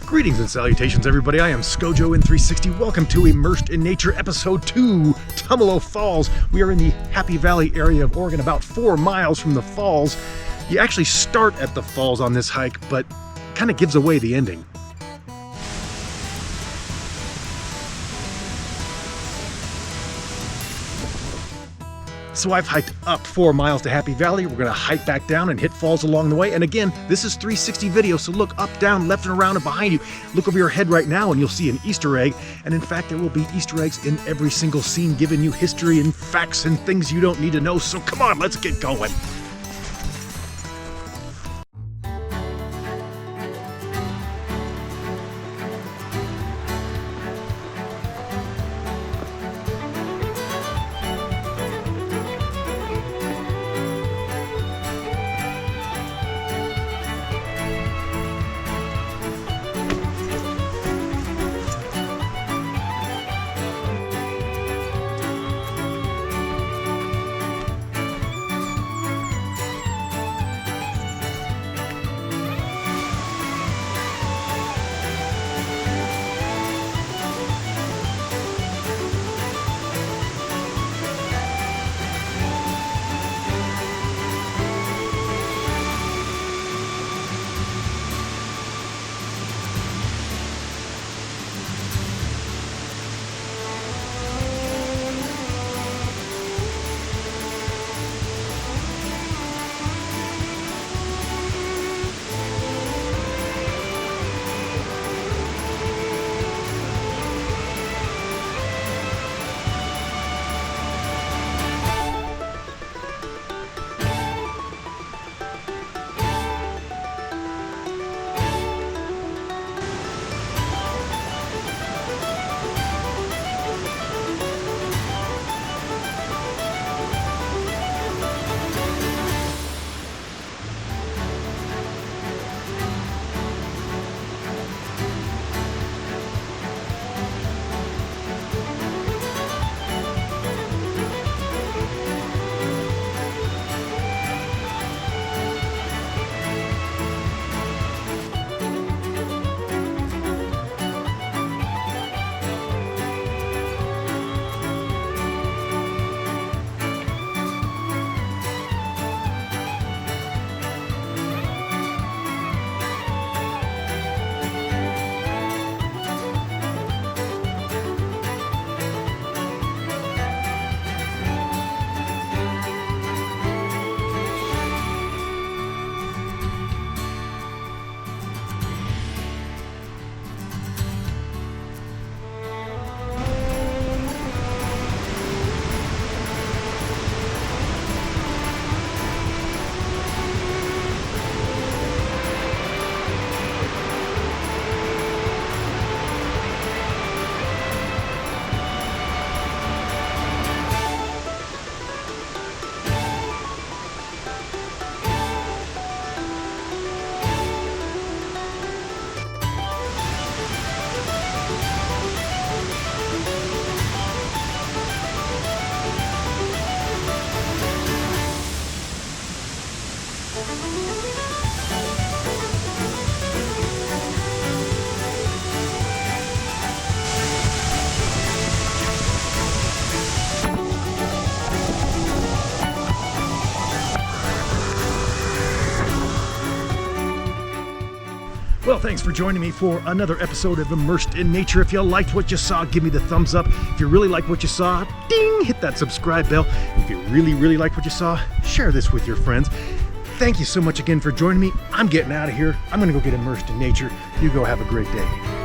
Greetings and salutations, everybody. I am Scojo in 360. Welcome to Immersed in Nature Episode 2, Tumalo Falls. We are in the Happy Valley area of Oregon, about 4 miles from the falls. You actually start at the falls on this hike, but kind of gives away the ending. So I've hiked up 4 miles to Happy Valley. We're gonna hike back down and hit falls along the way. And again, this is 360 video, so look up, down, left, and around and behind you. Look over your head right now and you'll see an Easter egg. And in fact, there will be Easter eggs in every single scene, giving you history and facts and things you don't need to know. So come on, let's get going. Well, thanks for joining me for another episode of Immersed in Nature. If you liked what you saw, give me the thumbs up. If you really like what you saw, ding, hit that subscribe bell. If you really like what you saw, share this with your friends. Thank you so much again for joining me. I'm getting out of here. I'm gonna go get immersed in nature. You go have a great day.